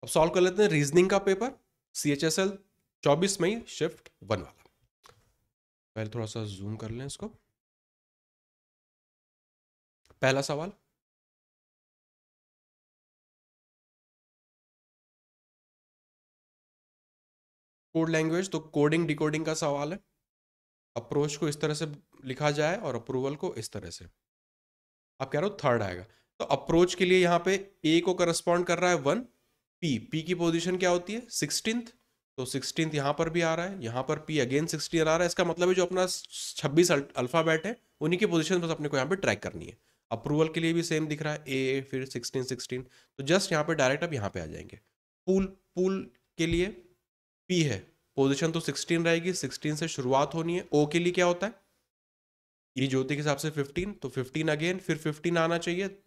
अब सॉल्व कर लेते हैं रीजनिंग का पेपर, CHSL 24 मई शिफ्ट 1 वाला। पहले थोड़ा सा जूम कर लें इसको। पहला सवाल, कोड लैंग्वेज, तो कोडिंग डिकोडिंग का सवाल है। अप्रोच को इस तरह से लिखा जाए और अप्रूवल को इस तरह से। आप कह रहे हो थर्ड आएगा, तो अप्रोच के लिए यहाँ पे ए को करस्पॉन्ड कर रहा है 1, पी की पोजीशन क्या होती है 16th, तो 16th यहाँ पर भी आ रहा है, यहाँ पर पी अगेन 16 आ रहा है। इसका मतलब है जो अपना 26 अल्फाबेट है उन्हीं की पोजीशन बस अपने को यहाँ पे ट्रैक करनी है। अप्रूवल के लिए भी सेम दिख रहा है, ए फिर 16, तो जस्ट यहाँ पे डायरेक्ट अब यहाँ पे आ जाएंगे। पूल पूल के लिए पी है, पोजीशन तो 16 रहेगी, 16 से शुरुआत होनी है। ओ के लिए क्या होता है, ये ज्योति के हिसाब से 15, तो 15 अगेन फिर 15 आना चाहिए।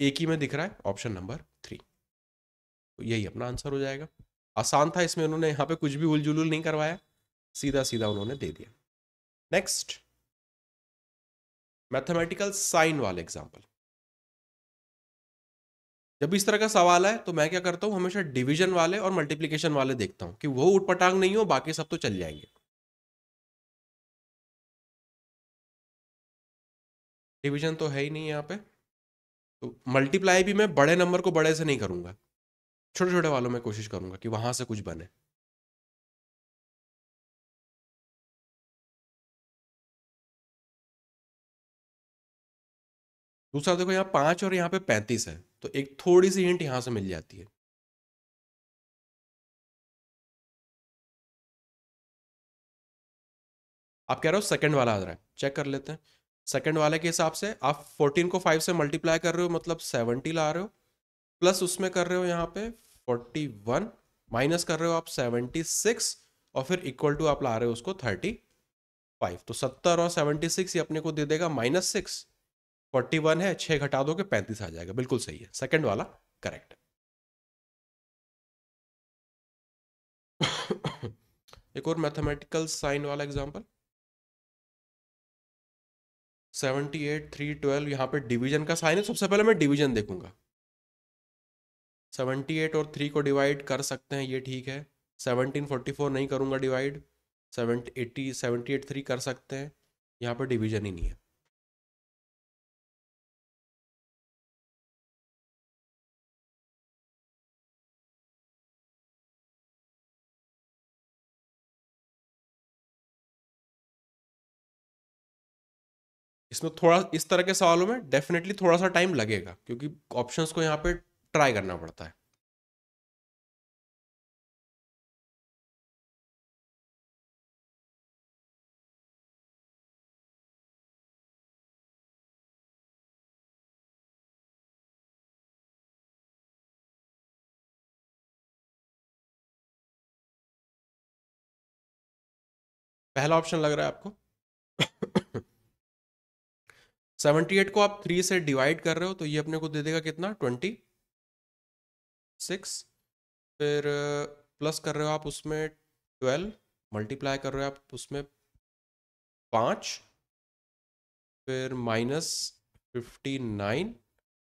एक ही में दिख रहा है ऑप्शन नंबर 3, तो यही अपना आंसर हो जाएगा। आसान था, इसमें उन्होंने यहाँ पे कुछ भी उलझुल नहीं करवाया, सीधा सीधा उन्होंने दे दिया। नेक्स्ट, मैथमेटिकल साइन वाले एग्जाम्पल। जब इस तरह का सवाल है तो मैं क्या करता हूँ, हमेशा डिवीजन वाले और मल्टीप्लीकेशन वाले देखता हूँ कि वो उटपटांग नहीं हो, बाकी सब तो चल जाएंगे। डिवीजन तो है ही नहीं यहाँ पे, तो मल्टीप्लाई भी मैं बड़े नंबर को बड़े से नहीं करूंगा, छोटे छोटे वालों में कोशिश करूंगा कि वहां से कुछ बने। दूसरा देखो, यहाँ 5 और यहाँ पे 35 है, तो एक थोड़ी सी हिंट यहाँ से मिल जाती है। आप कह रहे हो सेकंड वाला आ रहा है, चेक कर लेते हैं। सेकंड वाले के हिसाब से आप 14 को 5 से मल्टीप्लाई कर रहे हो, मतलब 70 ला रहे हो, प्लस उसमें कर रहे हो यहाँ पे 41, माइनस कर रहे हो आप 76, और फिर इक्वल टू आप ला रहे हो उसको 35, तो 70 और 76 ये अपने को दे देगा -6। 41 है, 6 घटा दोगे 35 आ जाएगा, बिल्कुल सही है, सेकंड वाला करेक्ट है। एक और मैथमेटिकल साइन वाला एग्जांपल, 78 3 12, यहाँ पे डिवीजन का साइन है, सबसे पहले मैं डिवीजन देखूंगा। 78 और 3 को डिवाइड कर सकते हैं, ये ठीक है। 1744 नहीं करूंगा डिवाइड। 78 3 कर सकते हैं, यहाँ पर डिवीजन ही नहीं है। इसमें थोड़ा इस तरह के सवालों में डेफिनेटली थोड़ा सा टाइम लगेगा, क्योंकि ऑप्शंस को यहाँ पे ट्राई करना पड़ता है। पहला ऑप्शन लग रहा है आपको। 78 को आप 3 से डिवाइड कर रहे हो, तो ये अपने को दे देगा कितना 26। फिर प्लस कर रहे हो आप उसमें 12, मल्टीप्लाई कर रहे हो आप उसमें 5, फिर -59,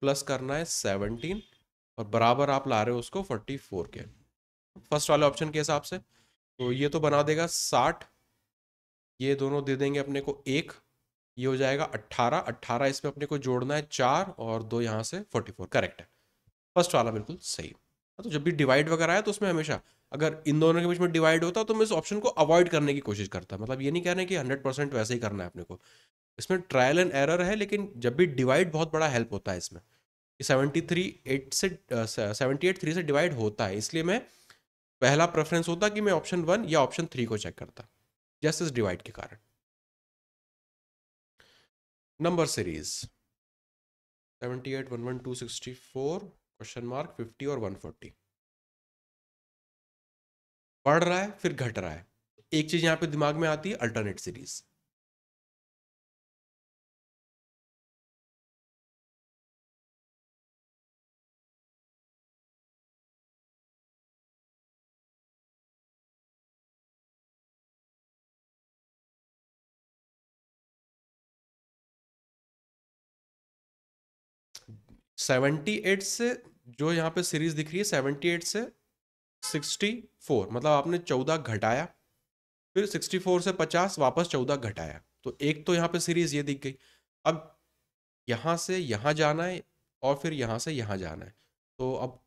प्लस करना है 17, और बराबर आप ला रहे हो उसको 44 के, फर्स्ट वाले ऑप्शन के हिसाब से। तो ये तो बना देगा 60, ये दोनों दे देंगे अपने को एक, ये हो जाएगा 18, 18 इसमें अपने को जोड़ना है 4, और 2 यहाँ से 44, करेक्ट है, फर्स्ट वाला बिल्कुल सही। तो जब भी डिवाइड वगैरह है तो उसमें हमेशा अगर इन दोनों के बीच में डिवाइड होता तो मैं इस ऑप्शन को अवॉइड करने की कोशिश करता, मतलब ये नहीं कह रहे कि 100% वैसे ही करना है अपने को, इसमें ट्रायल एंड एरर है, लेकिन जब भी डिवाइड बहुत बड़ा हेल्प होता है इसमें, कि 78 3 से डिवाइड होता है, इसलिए मैं पहला प्रेफरेंस होता कि मैं ऑप्शन 1 या ऑप्शन 3 को चेक करता, जस्ट इस डिवाइड के कारण। नंबर सीरीज 78 11 264 क्वेश्चन मार्क 50 और 140, बढ़ रहा है फिर घट रहा है। एक चीज यहां पे दिमाग में आती है, अल्टरनेट सीरीज। 78 से जो यहाँ पे सीरीज दिख रही है 78 से 64, मतलब आपने 14 घटाया, फिर 64 से 50 वापस 14 घटाया, तो एक तो यहाँ पे सीरीज ये दिख गई। अब यहाँ से यहाँ जाना है और फिर यहाँ से यहाँ जाना है, तो अब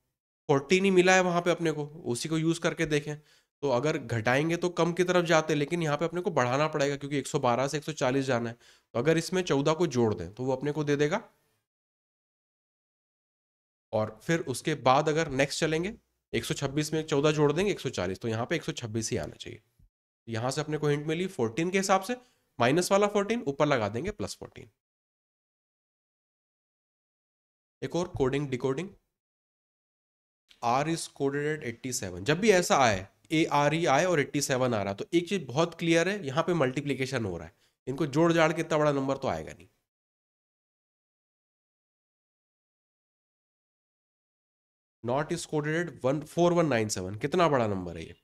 14 ही मिला है वहाँ पे अपने को, उसी को यूज़ करके देखें। तो अगर घटाएंगे तो कम की तरफ जाते, लेकिन यहाँ पे अपने को बढ़ाना पड़ेगा क्योंकि 112 से 140 जाना है। तो अगर इसमें 14 को जोड़ दें तो वो अपने को दे देगा, और फिर उसके बाद अगर नेक्स्ट चलेंगे 126 में 14 जोड़ देंगे 140, तो यहाँ पे 126 ही आना चाहिए। यहाँ से अपने को हिंट मिली 14 के हिसाब से, माइनस वाला 14 ऊपर लगा देंगे प्लस 14। एक और coding decoding, R is coded at 87। जब भी ऐसा आए, ARE आए और 87 आ रहा, तो एक चीज बहुत क्लियर है, यहाँ पे मल्टीप्लीकेशन हो रहा है, इनको जोड़ जाड़ के इतना बड़ा नंबर तो आएगा नहीं। नॉट इज कोडेड 4197, कितना बड़ा नंबर है ये?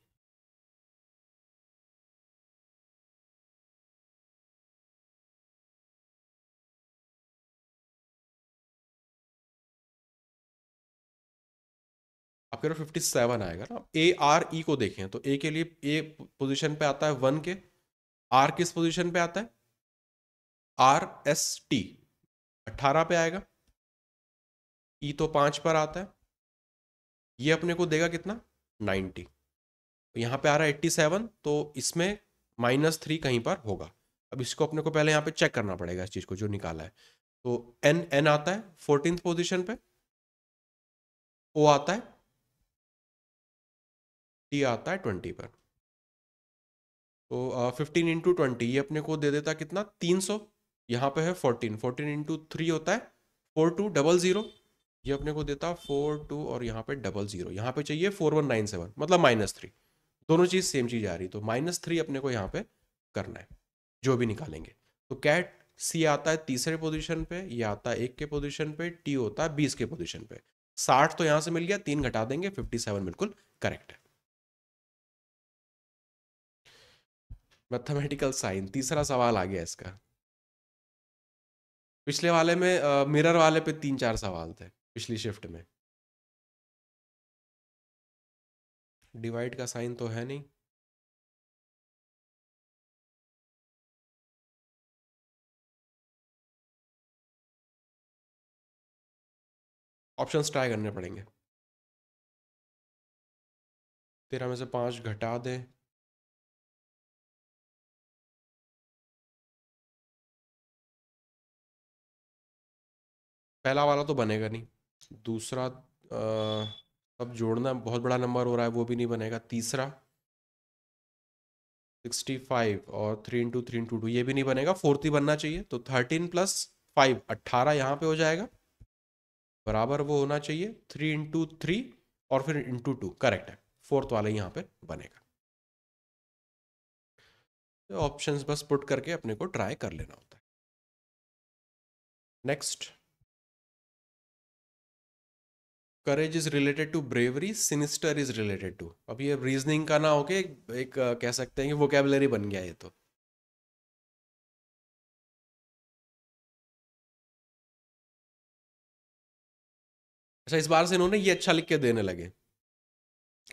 आप कह रहे हो 57 आएगा ना। ARE को देखें तो ए के लिए ए पोजीशन पे आता है 1 के, आर किस पोजीशन पे आता है? RST 18 पे आएगा, ई तो 5 पर आता है, ये अपने को देगा कितना? 90। तो यहाँ पे आ रहा है 87, तो इसमें -3 कहीं पर होगा। अब इसको अपने को पहले यहाँ पे चेक करना पड़ेगा, इस चीज़ को जो निकाला है। तो एन आता है 14th पोजीशन पे, ओ आता है, टी आता है 20 पर। तो 15 इंटू 20 ये अपने को दे देता कितना? 300। यहाँ पे है 14, 14 इंटू 3 होता है 4200, ये अपने को देता 42, और यहाँ पे 00, यहाँ पे चाहिए 4197, मतलब -3। दोनों चीज़ सेम चीज़ आ रही, तो -3 अपने को यहाँ पे करना है जो भी निकालेंगे। तो कैट सी आता है तीसरे पोजीशन पे, ये आता है 1 के पोजीशन पे, टी होता है 20 के पोजीशन पे। 60 तो यहाँ से मिल गया, 3 घटा देंगे 57 बिल्कुल करेक्ट है। मैथमेटिकल साइन, तीसरा सवाल आ गया इसका। पिछले वाले में मिरर वाले पे 3-4 सवाल थे पिछली शिफ्ट में। डिवाइड का साइन तो है नहीं, ऑप्शंस ट्राई करने पड़ेंगे। 13 में से 5 घटा दें, पहला वाला तो बनेगा नहीं, दूसरा अब जोड़ना बहुत बड़ा नंबर हो रहा है, वो भी नहीं बनेगा। तीसरा 65 और 3 इंटू 3 इंटू 2 ये भी नहीं बनेगा, फोर्थ ही बनना चाहिए। तो 13 प्लस 5 18 यहाँ पे हो जाएगा, बराबर वो होना चाहिए 3 इंटू 3 और फिर इंटू 2, करेक्ट है। फोर्थ वाला यहाँ पे बनेगा। तो ऑप्शंस बस पुट करके अपने को ट्राई कर लेना होता है। Next, courage is related to bravery, sinister is related to. अब ये रीजनिंग का ना होके एक कह सकते हैं कि वोकेबलरी बन गया ये तो। अच्छा, इस बार से इन्होंने ये अच्छा लिख के देने लगे,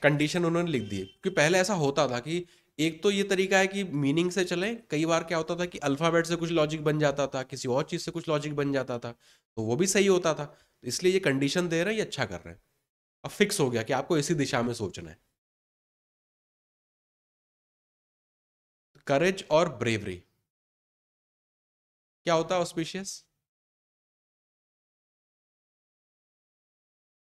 कंडीशन उन्होंने लिख दी, क्योंकि पहले ऐसा होता था कि एक तो ये तरीका है कि मीनिंग से चले, कई बार क्या होता था कि अल्फाबेट से कुछ लॉजिक बन जाता था, किसी और चीज़ से कुछ लॉजिक बन जाता था, तो वो भी सही होता था। तो इसलिए ये कंडीशन दे रहे हैं, ये अच्छा कर रहे हैं। अब फिक्स हो गया कि आपको इसी दिशा में सोचना है। करेज और ब्रेवरी क्या होता है? ऑस्पिशियस,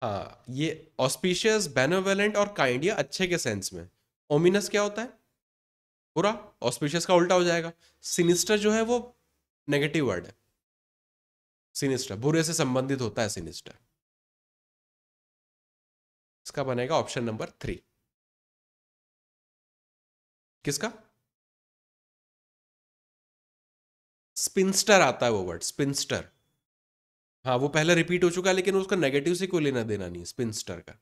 हाँ, ये ऑस्पिशियस, बेनेवोलेंट और काइंड, ये अच्छे के सेंस में। ओमिनस क्या होता है? बुरा, ऑस्पिशियस का उल्टा हो जाएगा। सिनिस्टर जो है वो नेगेटिव वर्ड है, सिनिस्टर बुरे से संबंधित होता है सिनिस्टर। इसका बनेगा ऑप्शन नंबर 3। किसका? स्पिंस्टर आता है वो वर्ड, स्पिंस्टर। हाँ, वो पहले रिपीट हो चुका है, लेकिन उसका नेगेटिव से कोई लेना देना नहीं, स्पिंस्टर का।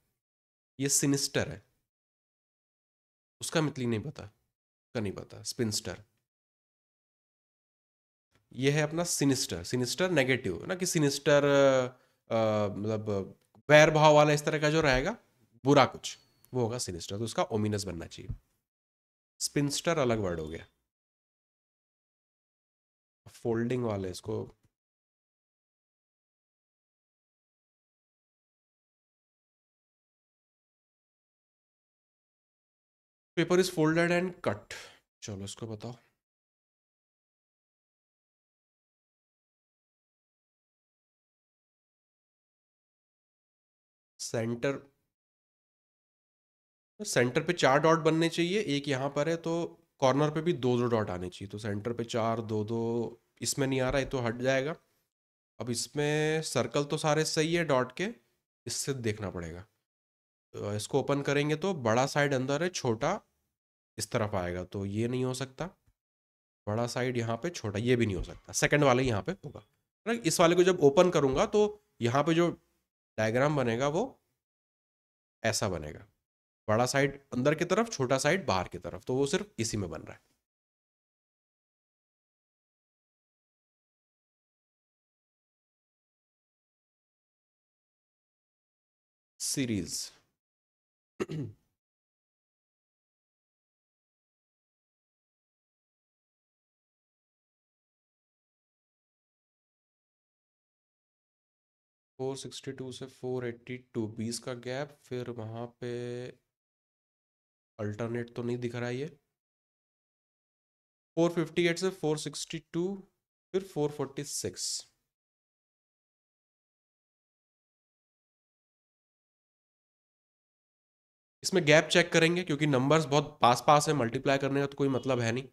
ये सिनिस्टर है, उसका मतलब नहीं पता, उसका नहीं पता। स्पिंस्टर ये है अपना सिनिस्टर, सिनिस्टर नेगेटिव ना, कि सिनिस्टर मतलब वैर भाव वाला इस तरह का जो रहेगा बुरा कुछ, वो होगा सिनिस्टर, तो उसका ओमिनस बनना चाहिए। स्पिंस्टर अलग वर्ड हो गया। फोल्डिंग वाले इसको paper is folded and cut, चलो इसको बताओ। सेंटर, सेंटर पे 4 डॉट बनने चाहिए, एक यहाँ पर है, तो कॉर्नर पे भी 2 2 डॉट आने चाहिए, तो सेंटर पे 4 2 2, इसमें नहीं आ रहा है तो हट जाएगा। अब इसमें सर्कल तो सारे सही है डॉट के, इससे देखना पड़ेगा। इसको ओपन करेंगे तो बड़ा साइड अंदर है, छोटा इस तरफ आएगा, तो ये नहीं हो सकता। बड़ा साइड यहाँ पे, छोटा ये भी नहीं हो सकता, सेकंड वाला ही यहाँ पे होगा। राइट, इस वाले को जब ओपन करूँगा तो यहाँ पे जो डायग्राम बनेगा वो ऐसा बनेगा, बड़ा साइड अंदर की तरफ, छोटा साइड बाहर की तरफ, तो वो सिर्फ इसी में बन रहा है। सीरीज 462 से 482, 20 का गैप, फिर वहाँ पे अल्टरनेट तो नहीं दिख रहा है ये। 458 से 462, फिर 446। इसमें गैप चेक करेंगे क्योंकि नंबर्स बहुत पास पास है, मल्टीप्लाई करने का तो कोई मतलब है नहीं।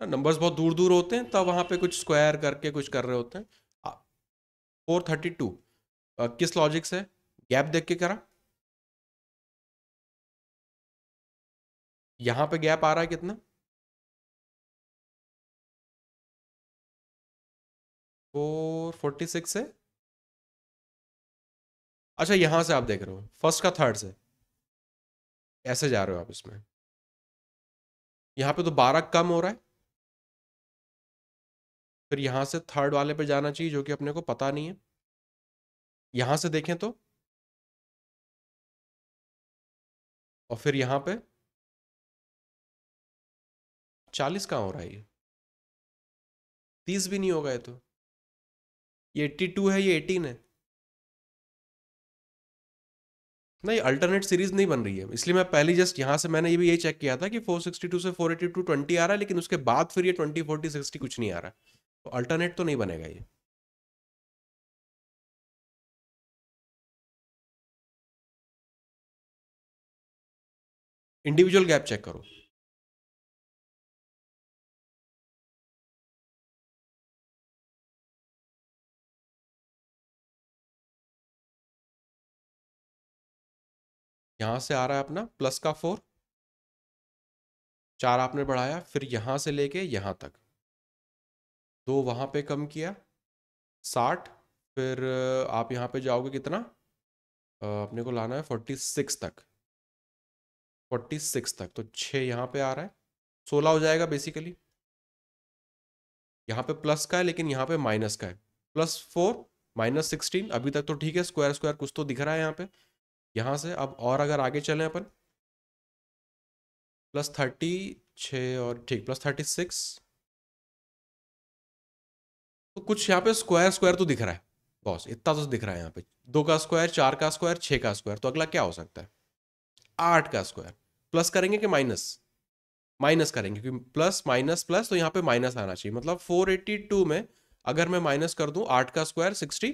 नंबर्स बहुत दूर दूर होते हैं तब वहाँ पे कुछ स्क्वायर करके कुछ कर रहे होते हैं। 432 किस लॉजिक से, गैप देख के करा। यहाँ पे गैप आ रहा है कितना, 446 से। अच्छा यहाँ से आप देख रहे हो फर्स्ट का थर्ड से, ऐसे जा रहे हो आप इसमें, यहाँ पे तो 12 कम हो रहा है, फिर यहाँ से थर्ड वाले पे जाना चाहिए जो कि अपने को पता नहीं है। यहाँ से देखें तो, और फिर यहाँ पे 40 कहाँ हो रहा है, ये 30 भी नहीं होगा ये तो, ये 82 है, ये 18 है। नहीं, अल्टरनेट सीरीज नहीं बन रही है, इसलिए मैं पहले जस्ट यहाँ से मैंने ये भी यही चेक किया था कि 462 से 482 20 आ रहा है, लेकिन उसके बाद फिर ये 20 40 60 कुछ नहीं आ रहा, तो अल्टरनेट तो नहीं बनेगा ये। इंडिविजुअल गैप चेक करो। यहाँ से आ रहा है अपना प्लस का 4, 4 आपने बढ़ाया, फिर यहाँ से लेके यहाँ तक, 2 वहाँ पे कम किया, 60, फिर आप यहाँ पे जाओगे कितना, अपने को लाना है 46 तक, 46 तक, तो 6 यहाँ पे आ रहा है, 16 हो जाएगा बेसिकली। यहाँ पे प्लस का है लेकिन यहाँ पे माइनस का है, +4 -16, अभी तक तो ठीक है, स्क्वायर स्क्वायर कुछ तो दिख रहा है यहाँ पे। यहाँ से अब और अगर आगे चलें अपन, +30, 6 और ठीक +36, तो कुछ यहाँ पे स्क्वायर स्क्वायर तो दिख रहा है, बॉस इतना तो दिख रहा है यहाँ पे, 2 का स्क्वायर, 4 का स्क्वायर, 6 का स्क्वायर, तो अगला क्या हो सकता है, 8 का स्क्वायर। प्लस करेंगे कि माइनस, माइनस करेंगे क्योंकि प्लस माइनस प्लस, तो यहाँ पे माइनस आना चाहिए, मतलब 482 में अगर मैं माइनस कर दूं 8 का स्क्वायर 64,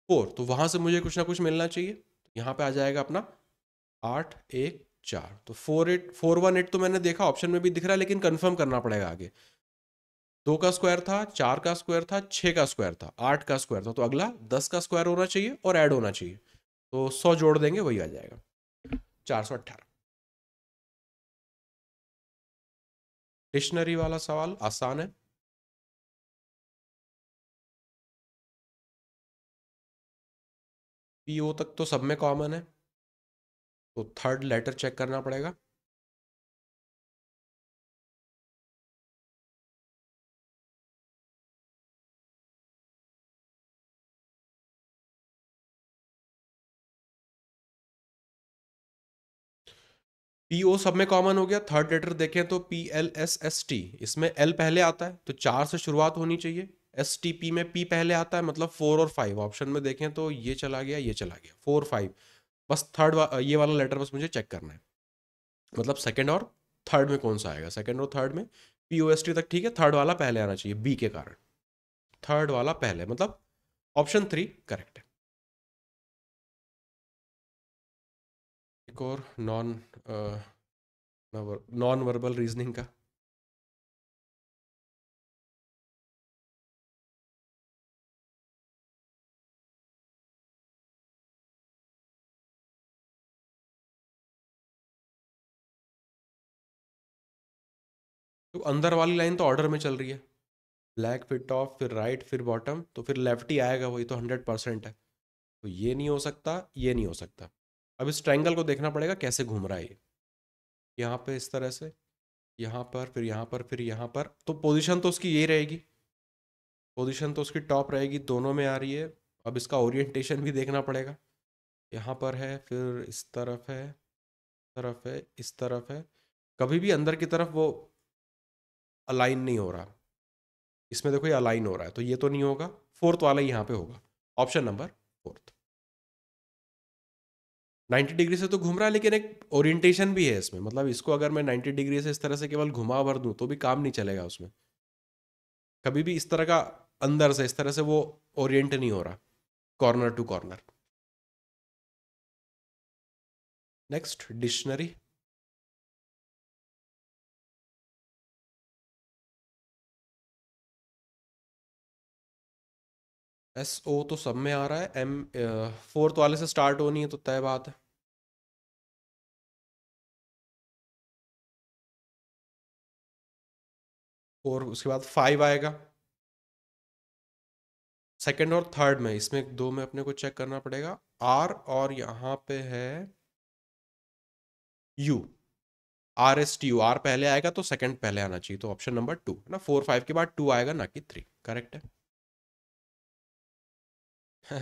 तो वहां से मुझे कुछ ना कुछ मिलना चाहिए, यहाँ पे आ जाएगा अपना 814, तो 418 तो मैंने देखा ऑप्शन में भी दिख रहा है, लेकिन कंफर्म करना पड़ेगा आगे। 2 का स्क्वायर था, 4 का स्क्वायर था, 6 का स्क्वायर था, 8 का स्क्वायर था, तो अगला 10 का स्क्वायर होना चाहिए और ऐड होना चाहिए, तो 100 जोड़ देंगे वही आ जाएगा, 418। डिक्शनरी वाला सवाल आसान है। पीओ तक तो सब में कॉमन है, तो थर्ड लेटर चेक करना पड़ेगा। पीओ सब में कॉमन हो गया। थर्ड लेटर देखें तो PLSST, इसमें एल पहले आता है तो 4 से शुरुआत होनी चाहिए। STP में पी पहले आता है, मतलब 4 और 5। ऑप्शन में देखें तो ये चला गया, ये चला गया, 4 5। बस ये वाला लेटर बस मुझे चेक करना है, मतलब सेकंड और थर्ड में कौन सा आएगा। सेकंड और थर्ड में POST तक ठीक है, थर्ड वाला पहले आना चाहिए बी के कारण। थर्ड वाला पहले, मतलब ऑप्शन 3 करेक्ट है। एक और नॉन वर्बल रीजनिंग का। तो अंदर वाली लाइन तो ऑर्डर में चल रही है, ब्लैक फिर टॉप फिर राइट फिर बॉटम, तो फिर लेफ्ट ही आएगा, वही तो 100% है। तो ये नहीं हो सकता, ये नहीं हो सकता। अब इस ट्रायंगल को देखना पड़ेगा कैसे घूम रहा है ये। यहाँ पे इस तरह से, यहाँ पर फिर यहाँ पर फिर यहाँ पर, तो पोजीशन तो उसकी ये रहेगी, पोजीशन तो उसकी टॉप रहेगी, दोनों में आ रही है। अब इसका ओरिएंटेशन भी देखना पड़ेगा। यहाँ पर है, फिर इस तरफ है, तरफ है, इस तरफ है। कभी भी अंदर की तरफ वो अलाइन नहीं हो रहा। इसमें देखो ये अलाइन हो रहा है, तो ये तो नहीं होगा। फोर्थ वाला ही यहाँ पे होगा, ऑप्शन नंबर फोर्थ। 90 डिग्री से तो घूम रहा है, लेकिन एक ओरिएंटेशन भी है इसमें, मतलब इसको अगर मैं 90 डिग्री से इस तरह से केवल घुमा भर दूं तो भी काम नहीं चलेगा उसमें। कभी भी इस तरह का अंदर से इस तरह से वो ओरिएंट नहीं हो रहा, corner to corner. Next, dictionary. SO तो सब में आ रहा है, M फोर्थ वाले से स्टार्ट होनी है तो तय बात है। और उसके बाद 5 आएगा। सेकंड और थर्ड में, इसमें दो में अपने को चेक करना पड़ेगा। R और यहाँ पे है U। RSTU, R पहले आएगा तो सेकंड पहले आना चाहिए, तो ऑप्शन नंबर 2 है ना। 4 5 के बाद 2 आएगा, ना कि 3। करेक्ट है।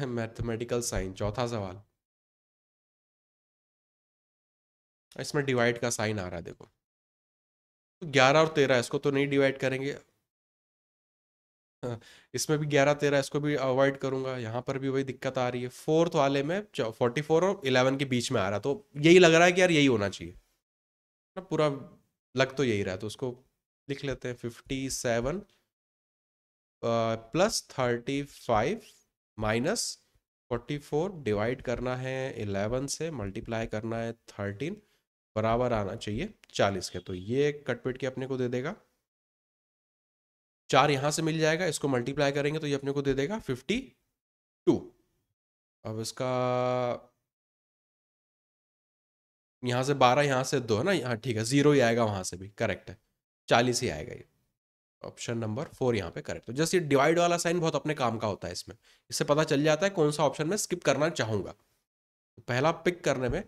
मैथमेटिकल साइन, चौथा सवाल। इसमें डिवाइड का साइन आ रहा है देखो, तो 11 और 13 इसको तो नहीं डिवाइड करेंगे। हाँ, इसमें भी 11 13 इसको भी अवॉइड करूंगा। यहाँ पर भी वही दिक्कत आ रही है। फोर्थ वाले में 44 और 11 के बीच में आ रहा, तो यही लग रहा है कि यार यही होना चाहिए ना पूरा। लग तो यही रहा है, तो उसको लिख लेते हैं। 57 +35 -44 डिवाइड करना है 11 से, मल्टीप्लाई करना है 13, बराबर आना चाहिए 40 के। तो ये कटपिट के अपने को दे देगा 4, यहाँ से मिल जाएगा, इसको मल्टीप्लाई करेंगे तो ये अपने को दे देगा 52। अब इसका यहाँ से 12, यहाँ से 2 है ना, यहाँ ठीक है, 0 ही आएगा, वहाँ से भी करेक्ट है, 40 ही आएगा ये। ऑप्शन नंबर 4 यहाँ पे करेक्ट। तो जस्ट ये डिवाइड वाला साइन बहुत अपने काम का होता है इसमें, इससे पता चल जाता है कौन सा ऑप्शन मैं स्किप करना चाहूंगा, तो पहला पिक करने में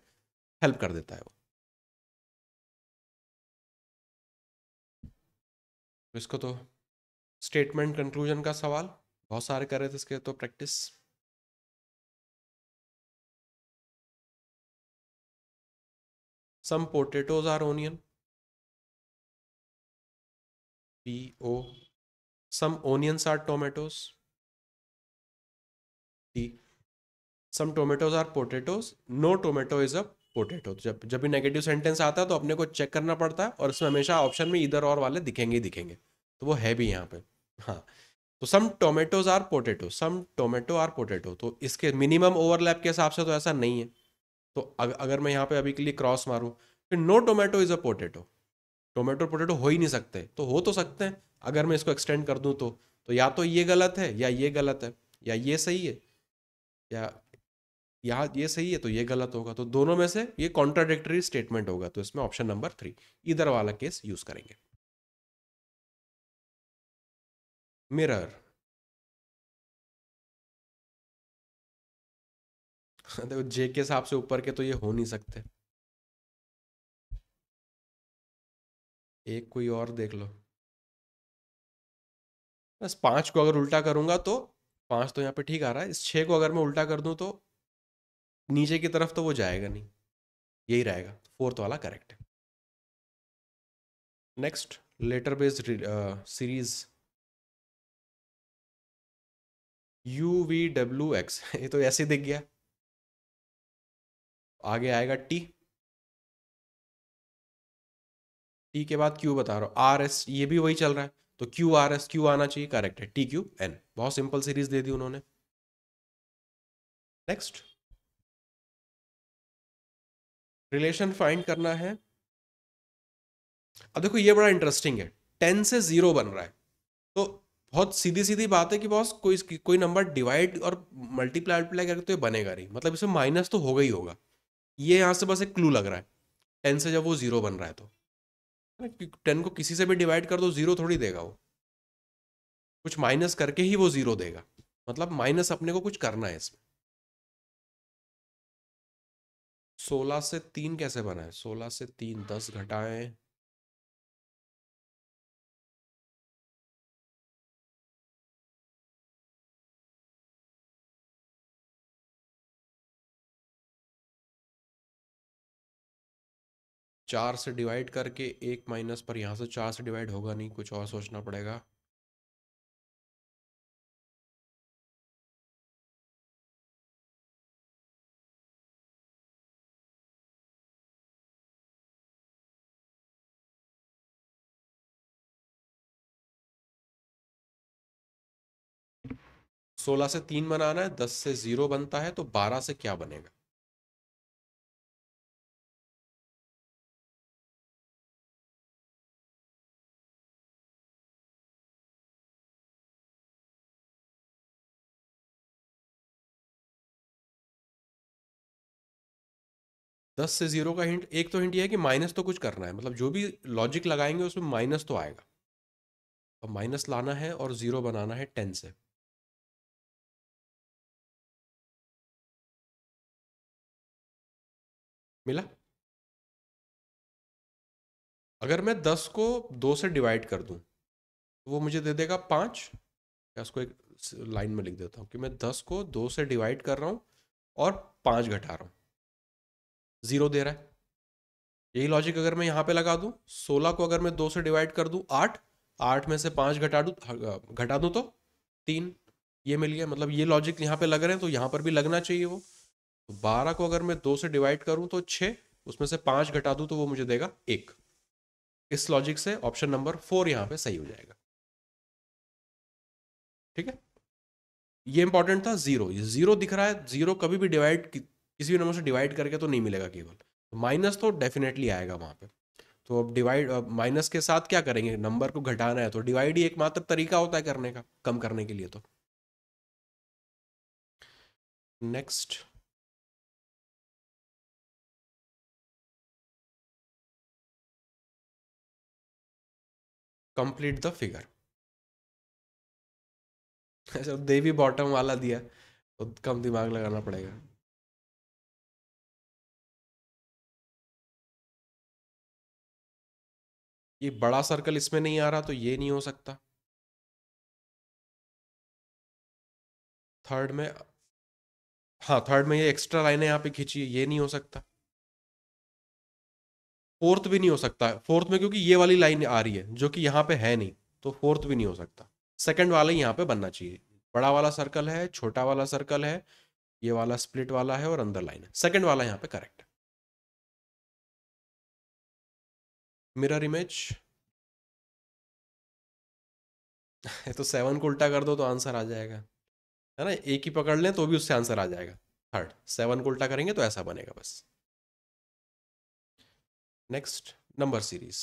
हेल्प कर देता है वो। तो इसको तो स्टेटमेंट कंक्लूजन का सवाल बहुत सारे कर रहे थे इसके तो practice. Some potatoes are onion, PO। Some onions are tomatoes, T। Some tomatoes are potatoes, no tomato is a potato. जब जब भी नेगेटिव सेंटेंस आता है तो अपने को चेक करना पड़ता है, और इसमें हमेशा ऑप्शन में इधर और वाले दिखेंगे ही दिखेंगे, तो वो है भी यहाँ पे। हाँ, तो some tomatoes are potato, some tomato are potato, तो इसके मिनिमम ओवरलैप के हिसाब से तो ऐसा नहीं है। तो अगर मैं यहाँ पे अभी के लिए क्रॉस मारूं, फिर no tomato is a potato, tomato potato हो ही नहीं सकते, तो हो तो सकते हैं अगर मैं इसको एक्सटेंड कर दूं तो या तो ये गलत है या ये गलत है, या ये सही है या यहाँ ये सही है, तो ये गलत होगा, तो दोनों में से ये कॉन्ट्राडिक्टरी स्टेटमेंट होगा, तो इसमें ऑप्शन नंबर 3 इधर वाला केस यूज करेंगे। मिरर, देखो जे के हिसाब से ऊपर के तो ये हो नहीं सकते। एक कोई और देख लो। बस 5 को अगर उल्टा करूंगा तो 5 तो यहाँ पे ठीक आ रहा है, इस 6 को अगर मैं उल्टा कर दूं तो नीचे की तरफ तो वो जाएगा नहीं, यही रहेगा। फोर्थ वाला करेक्ट है। Next, letter based series UVWX ये तो ऐसे दिख गया। आगे आएगा टी, टी के बाद क्यू बता रहा हूँ, RS ये भी वही चल रहा है, तो QRS, क्यू आना चाहिए, करेक्ट है, TQN। बहुत सिंपल सीरीज दे दी उन्होंने। नेक्स्ट, रिलेशन फाइंड करना है। अब देखो ये बड़ा इंटरेस्टिंग है, 10 से 0 बन रहा है, तो बहुत सीधी सीधी बात है कि बॉस कोई नंबर डिवाइड और मल्टीप्लाई करके तो ये बनेगा नहीं, मतलब इसमें माइनस तो होगा ही होगा। ये यहाँ से बस एक क्लू लग रहा है, 10 से जब वो 0 बन रहा है तो 10 को किसी से भी डिवाइड कर दो 0 थोड़ी देगा वो, कुछ माइनस करके ही वो 0 देगा, मतलब माइनस अपने को कुछ करना है इसमें। 16 से 3 कैसे बना है? 16 से 3 10 घटाएं, 4 से डिवाइड करके 1 माइनस, पर यहाँ से 4 से डिवाइड होगा नहीं, कुछ और सोचना पड़ेगा। सोलह से 3 बनाना है, 10 से 0 बनता है, तो 12 से क्या बनेगा? 10 से 0 का हिंट, एक तो हिंट ये है कि माइनस तो कुछ करना है, मतलब जो भी लॉजिक लगाएंगे उसमें माइनस तो आएगा, अब माइनस लाना है और 0 बनाना है 10 से। मिला? अगर मैं 10 को 2 से डिवाइड कर दूं तो वो मुझे दे देगा 5। या उसको एक लाइन में लिख देता हूँ कि मैं 10 को 2 से डिवाइड कर रहा हूँ और 5 घटा रहा हूँ, 0 दे रहा है। यही लॉजिक अगर मैं यहाँ पे लगा दूँ, 16 को अगर मैं 2 से डिवाइड कर दूँ 8, 8 में से 5 घटा दूँ तो 3, ये मिल गया। मतलब ये लॉजिक यहाँ पे लग रहे हैं तो यहाँ पर भी लगना चाहिए वो। तो 12 को अगर मैं 2 से डिवाइड करूँ तो 6, उसमें से 5 घटा दूँ तो वो मुझे देगा 1। इस लॉजिक से ऑप्शन नंबर 4 यहाँ पे सही हो जाएगा। ठीक है, ये इंपॉर्टेंट था। जीरो, ये जीरो दिख रहा है, जीरो कभी भी डिवाइड किसी भी नंबर से डिवाइड करके तो नहीं मिलेगा केवल, माइनस तो डेफिनेटली आएगा वहां पे। तो अब डिवाइड, माइनस के साथ क्या करेंगे, नंबर को घटाना है तो डिवाइड ही एकमात्र तरीका होता है करने का, कम करने के लिए। तो नेक्स्ट, कंप्लीट द फिगर। अच्छा, देवी बॉटम वाला दिया तो कम दिमाग लगाना पड़ेगा। ये बड़ा सर्कल इसमें नहीं आ रहा तो ये नहीं हो सकता। थर्ड में, हाँ थर्ड में ये एक्स्ट्रा लाइनें यहाँ पे खींची है, ये नहीं हो सकता। फोर्थ भी नहीं हो सकता, फोर्थ में क्योंकि ये वाली लाइन आ रही है जो कि यहाँ पे है नहीं, तो फोर्थ भी नहीं हो सकता। सेकंड वाला ही यहाँ पे बनना चाहिए। बड़ा वाला सर्कल है, छोटा वाला सर्कल है, ये वाला स्प्लिट वाला है और अंदर लाइन है, सेकंड वाला यहाँ पे करेक्ट है। मिरर इमेज तो 7 को उल्टा कर दो तो आंसर आ जाएगा, है ना, एक ही पकड़ लें तो भी उससे आंसर आ जाएगा। थर्ड, 7 को उल्टा करेंगे तो ऐसा बनेगा बस। Next, number series.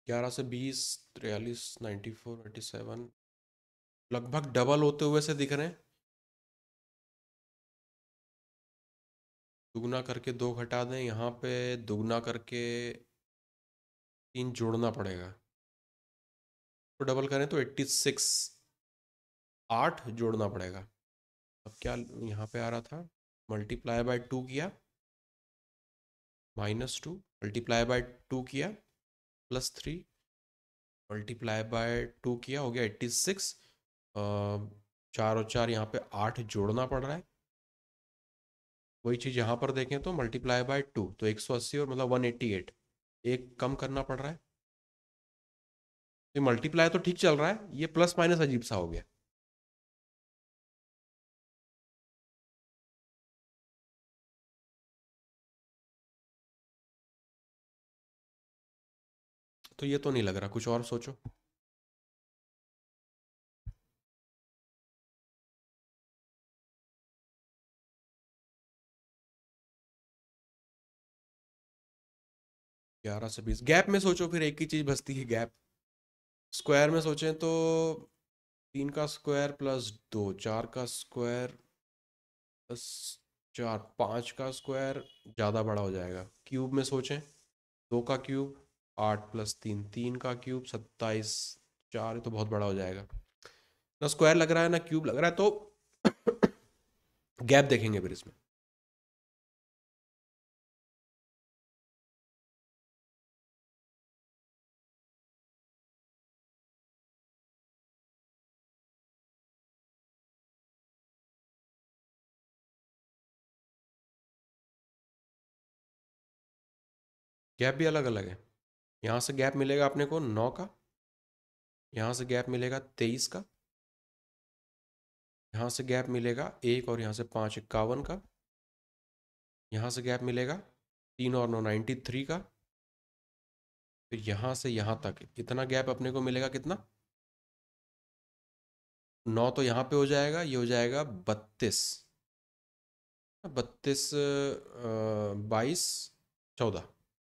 11 से 20, 43, 94, 97, लगभग डबल होते हुए से दिख रहे हैं। दुगना करके 2 घटा दें, यहाँ पे दुगना करके 3 जोड़ना पड़ेगा, तो डबल करें तो 86। 8 जोड़ना पड़ेगा। अब क्या यहाँ पे आ रहा था, मल्टीप्लाई बाय 2 किया, -2 मल्टीप्लाई बाय 2 किया, +3 मल्टीप्लाई बाय 2 किया, हो गया 86। 4 और 4 यहाँ पे 8 जोड़ना पड़ रहा है। वही चीज़ यहाँ पर देखें तो मल्टीप्लाई बाय 2 तो 180 और मतलब 188, एक कम करना पड़ रहा है। ये मल्टीप्लाई तो ठीक चल रहा है, ये प्लस माइनस अजीब सा हो गया। तो ये तो नहीं लग रहा, कुछ और सोचो। ग्यारह से 20 गैप में सोचो, फिर एक ही चीज बचती है गैप। स्क्वायर में सोचें तो 3 का स्क्वायर +2, 4 का स्क्वायर प्लस 4, 5 का स्क्वायर ज़्यादा बड़ा हो जाएगा। क्यूब में सोचें, 2 का क्यूब 8 +3, 3 का क्यूब 27, 4 ये तो बहुत बड़ा हो जाएगा। ना स्क्वायर लग रहा है ना क्यूब लग रहा है, तो गैप देखेंगे फिर इसमें। गैप भी अलग अलग है। यहाँ से गैप मिलेगा अपने को 9 का, यहाँ से गैप मिलेगा 23 का, यहाँ से गैप मिलेगा 1 और यहाँ से 5 51 का, यहाँ से गैप मिलेगा 3 और 9 93 का, फिर यहाँ से यहाँ तक इतना गैप अपने को मिलेगा कितना, 9 तो यहाँ पे हो जाएगा, ये हो जाएगा 32, 32 22 14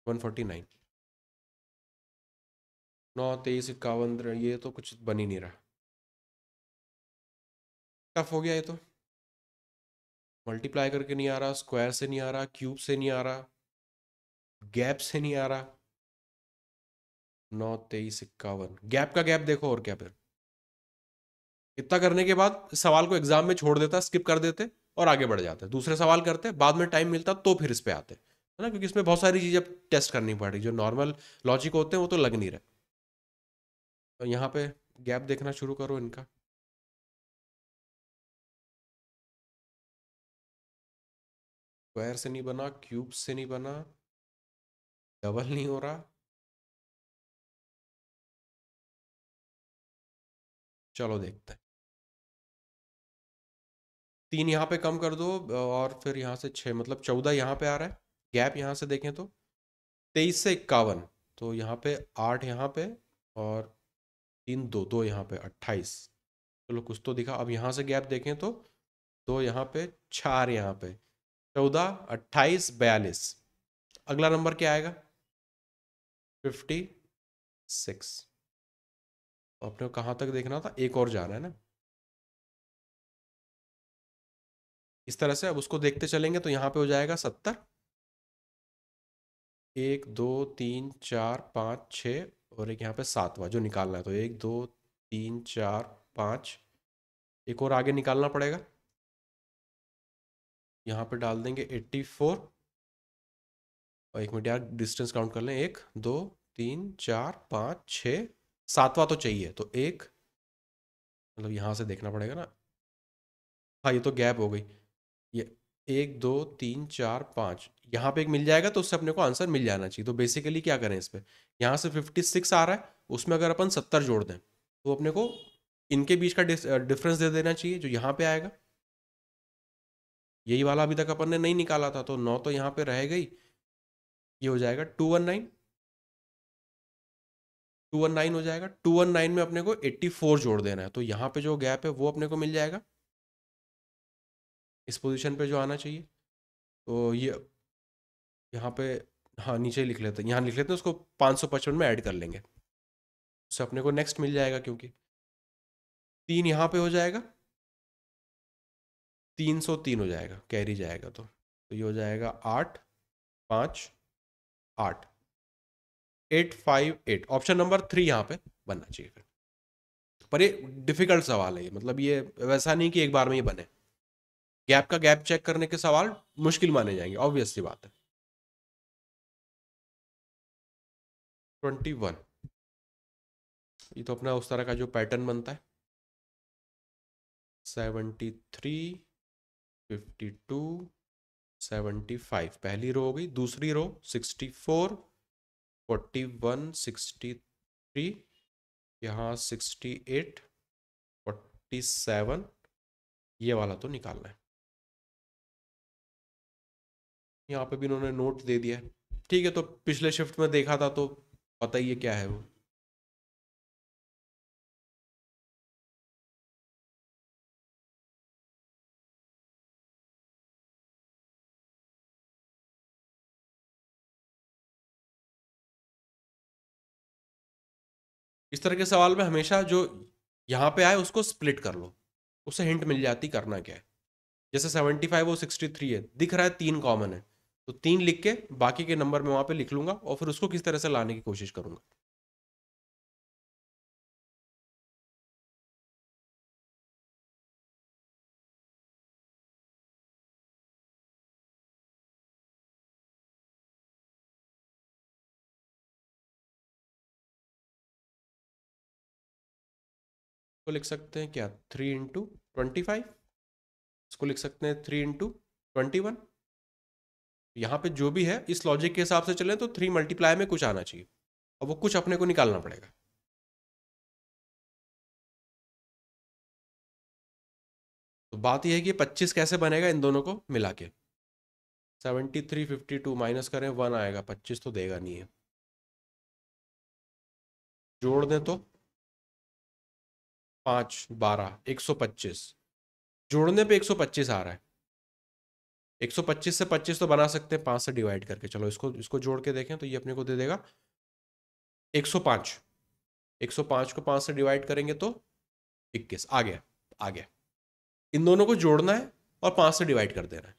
149, 9 23 51, ये तो कुछ बन ही नहीं रहा। टफ हो गया ये तो, मल्टीप्लाई करके नहीं आ रहा, स्क्वायर से नहीं आ रहा, क्यूब से नहीं आ रहा, गैप से नहीं आ रहा। 9 23 51 गैप का गैप देखो, और क्या फिर। इतना करने के बाद सवाल को एग्जाम में छोड़ देता, स्किप कर देते और आगे बढ़ जाते, दूसरे सवाल करते, बाद में टाइम मिलता तो फिर इस पे आते, है ना, क्योंकि इसमें बहुत सारी चीजें टेस्ट करनी पड़ रही, जो नॉर्मल लॉजिक होते हैं वो तो लग नहीं रहे। तो यहाँ पे गैप देखना शुरू करो इनका। स्क्वायर से नहीं बना, क्यूब से नहीं बना, डबल नहीं हो रहा। चलो देखते हैं। 3 यहाँ पे कम कर दो, और फिर यहाँ से 6 मतलब 14 यहाँ पे आ रहा है। गैप यहाँ से देखें तो 23 से 51, तो यहाँ पे 8 यहाँ पे, और 3 2 2 यहाँ पे 28। चलो कुछ तो दिखा। अब यहाँ से गैप देखें तो 2 यहाँ पे, 4 यहाँ पे, 14 28 42। अगला नंबर क्या आएगा, 56। अपने को कहाँ तक देखना था, एक और जाना है ना। इस तरह से अब उसको देखते चलेंगे तो यहाँ पे हो जाएगा 70, 1 2 3 4 5 6, और एक यहाँ पे 7वां जो निकालना है, तो 1 2 3 4 5, एक और आगे निकालना पड़ेगा। यहाँ पे डाल देंगे 84, और 1 मिनट यार डिस्टेंस काउंट कर लें, 1 2 3 4 5 6, 7वां तो चाहिए, तो एक, मतलब यहाँ से देखना पड़ेगा ना। हाँ ये तो गैप हो गई, ये 1 2 3 4 5 यहाँ पे एक मिल जाएगा, तो उससे अपने को आंसर मिल जाना चाहिए। तो बेसिकली क्या करें इस पे, यहाँ से 56 आ रहा है, उसमें अगर अपन 70 जोड़ दें तो अपने को इनके बीच का डिफरेंस दे देना चाहिए, जो यहाँ पे आएगा। यही वाला अभी तक अपन ने नहीं निकाला था, तो 9 तो यहाँ पे रह गई, ये हो जाएगा 219, 219 हो जाएगा। 219 में अपने को 84 जोड़ देना है, तो यहाँ पे जो गैप है वो अपने को मिल जाएगा, इस पोजीशन पे जो आना चाहिए। तो ये यहाँ पे, हाँ नीचे लिख लेते हैं, यहाँ लिख लेते हैं उसको, 555 में ऐड कर लेंगे, उससे अपने को नेक्स्ट मिल जाएगा, क्योंकि 3 यहाँ पे हो जाएगा, 303 हो जाएगा, कैरी जाएगा, तो ये हो जाएगा 8 5 8, 858, ऑप्शन नंबर 3 यहाँ पे बनना चाहिए फिर। पर ये डिफिकल्ट सवाल है ये, मतलब ये वैसा नहीं कि एक बार में ही बने। गैप का गैप चेक करने के सवाल मुश्किल माने जाएंगे, ऑब्वियस सी बात है। 21, ये तो अपना उस तरह का जो पैटर्न बनता है। 73, 52, 75 पहली रो हो गई। दूसरी रो 64, 41, 63, यहाँ 68, 47, ये वाला तो निकालना है। यहाँ पे भी इन्होंने नोट दे दिया है। ठीक है, तो पिछले शिफ्ट में देखा था तो पता ही है क्या है वो। इस तरह के सवाल में हमेशा जो यहाँ पे आए उसको स्प्लिट कर लो, उससे हिंट मिल जाती करना क्या है। जैसे 75 वो 63 है, दिख रहा है 3 कॉमन है, तो 3 लिख के बाकी के नंबर में वहां पे लिख लूंगा और फिर उसको किस तरह से लाने की कोशिश करूंगा। तो लिख सकते हैं क्या, 3 × 25। इसको लिख सकते हैं 3 × 21। यहाँ पे जो भी है इस लॉजिक के हिसाब से चले तो 3 मल्टीप्लाई में कुछ आना चाहिए, और वो कुछ अपने को निकालना पड़ेगा। तो बात यह है कि 25 कैसे बनेगा इन दोनों को मिला के। 73, 52 माइनस करें 1 आएगा, 25 तो देगा नहीं है। जोड़ दें तो 5, 12, 125। जोड़ने पे 125 आ रहा है। 125 से 25 तो बना सकते हैं 5 से डिवाइड करके। चलो इसको इसको जोड़ के देखें तो ये अपने को दे देगा 105। 105 को 5 से डिवाइड करेंगे तो 21 आ गया। आ गया। इन दोनों को जोड़ना है और 5 से डिवाइड कर देना है,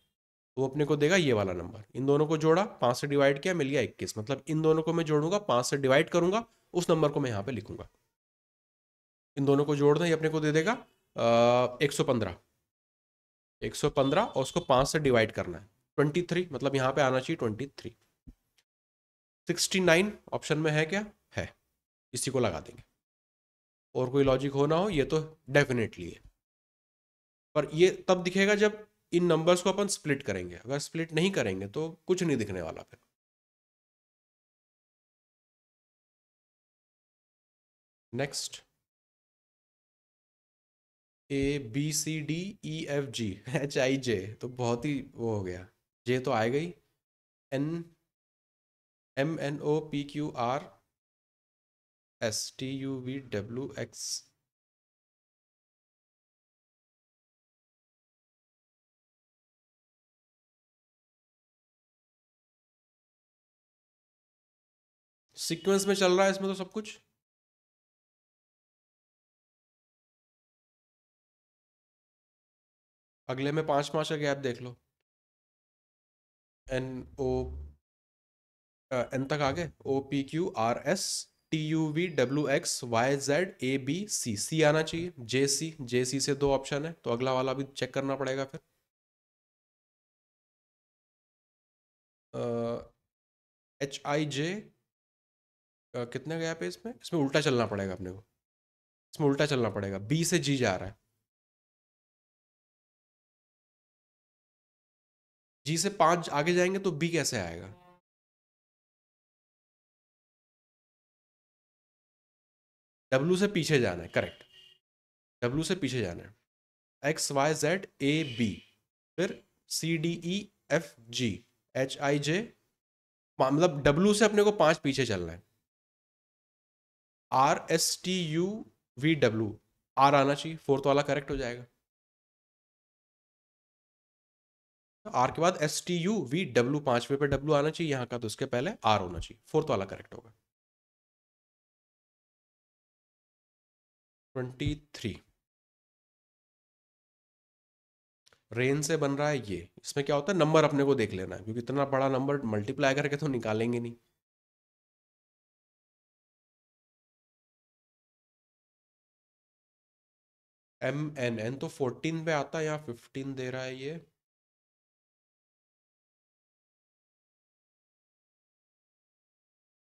वो अपने को देगा ये वाला नंबर। इन दोनों को जोड़ा, 5 से डिवाइड किया, मिल गया 21। मतलब इन दोनों को मैं जोड़ूंगा, 5 से डिवाइड करूंगा, उस नंबर को मैं यहाँ पे लिखूंगा। इन दोनों को जोड़ना, ये अपने को दे देगा 115। 115 और उसको 5 से डिवाइड करना है 23, मतलब यहाँ पे आना चाहिए 23। 69 ऑप्शन में है क्या, है, इसी को लगा देंगे। और कोई लॉजिक हो ना हो, ये तो डेफिनेटली है। पर ये तब दिखेगा जब इन नंबर्स को अपन स्प्लिट करेंगे। अगर स्प्लिट नहीं करेंगे तो कुछ नहीं दिखने वाला फिर। नेक्स्ट, ABCDEFG HIJ, तो बहुत ही वो हो गया। जे तो आएगा ही। NMNOPQRSTUVWX। सीक्वेंस में चल रहा है इसमें तो सब कुछ। अगले में 5 5 का गैप देख लो। NO एन तक आ गए। OPQRSTUVWXYZABC, सी आना चाहिए। JC से 2 ऑप्शन है तो अगला वाला भी चेक करना पड़ेगा फिर। HIJ कितने गैप है इसमें, इसमें उल्टा चलना पड़ेगा अपने को। इसमें उल्टा चलना पड़ेगा, B से G जा रहा है। G से 5 आगे जाएंगे तो B कैसे आएगा। W से पीछे जाना है, करेक्ट। W से पीछे जाना है। XYZAB, फिर CDEFGHIJ, मतलब W से अपने को 5 पीछे चलना है। RSTUVW, आर आना चाहिए, फोर्थ वाला करेक्ट हो जाएगा। आर के बाद STUVW, 5वें पे W आना चाहिए यहाँ का, तो उसके पहले आर होना चाहिए, फोर्थ वाला करेक्ट होगा। 23 रेन से बन रहा है ये। इसमें क्या होता है, नंबर अपने को देख लेना है, क्योंकि इतना बड़ा नंबर मल्टीप्लाई करके तो निकालेंगे नहीं। एम एन एन तो 14 पे आता है, यहाँ 15 दे रहा है ये।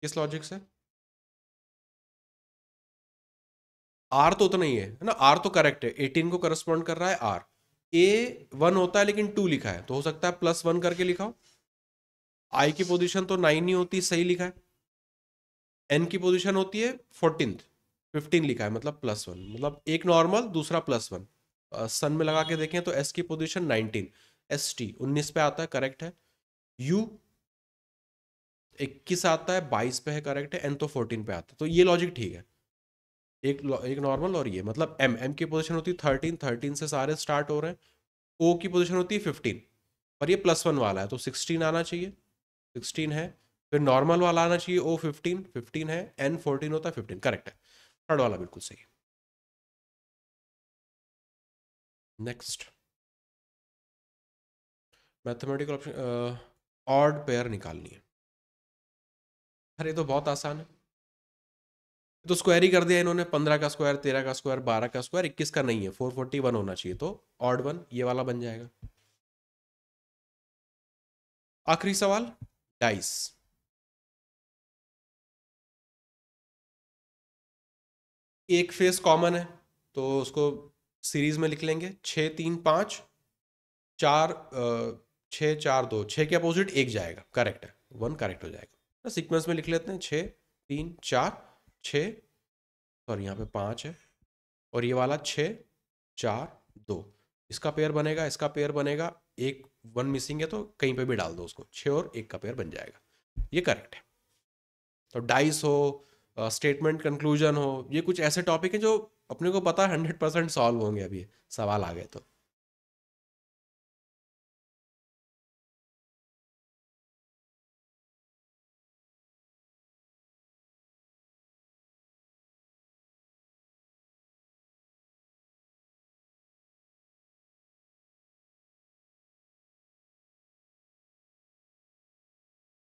किस लॉजिक से? आर तो उतना ही है ना, आर तो करेक्ट है, 18 को करस्पॉन्ड कर रहा है आर। ए 1 होता है लेकिन 2 लिखा है, तो हो सकता है +1 करके लिखा हो। आई की पोजीशन तो 9 नहीं होती, सही लिखा है। एन की पोजीशन होती है 14th, 15 लिखा है मतलब +1, मतलब एक नॉर्मल दूसरा +1। सन में लगा के देखें तो एस की पोजीशन 19, एस टी 19 पे आता है, करेक्ट है। यू 21 आता है, 22 पे है, करेक्ट है। एन तो 14 पे आता है, तो ये लॉजिक ठीक है। एक नॉर्मल और ये, मतलब एम एम की पोजीशन होती है 13, 13 से सारे स्टार्ट हो रहे हैं। ओ की पोजीशन होती है 15, पर ये +1 वाला है तो 16 आना चाहिए, 16 है। फिर नॉर्मल वाला आना चाहिए ओ 15, 15 है। एन 14 होता है, 15 करेक्ट है। थर्ड वाला बिल्कुल सही। Next mathematical option, odd pair निकालनी है। अरे तो बहुत आसान है, तो स्क्वायर ही कर दिया इन्होंने। 15 का स्क्वायर, 13 का स्क्वायर, 12 का स्क्वायर, 21 का नहीं है, 441 होना चाहिए, तो ऑड वन ये वाला बन जाएगा। आखिरी सवाल, डाइस। एक फेस कॉमन है तो उसको सीरीज में लिख लेंगे, 6 3 5, 4 6 4 2, 6 के अपोजिट एक जाएगा, करेक्ट है, 1 करेक्ट हो जाएगा। सीक्वेंस में लिख लेते हैं, 6 3 4 6, सॉरी यहाँ पे 5 है, और ये वाला 6 4 2, इसका पेयर बनेगा, इसका पेयर बनेगा, एक 1 मिसिंग है तो कहीं पे भी डाल दो उसको, 6 और 1 का पेयर बन जाएगा, ये करेक्ट है। तो डाइस हो, स्टेटमेंट कंक्लूजन हो, ये कुछ ऐसे टॉपिक हैं जो अपने को पता है 100% सॉल्व होंगे अभी सवाल आ गए तो।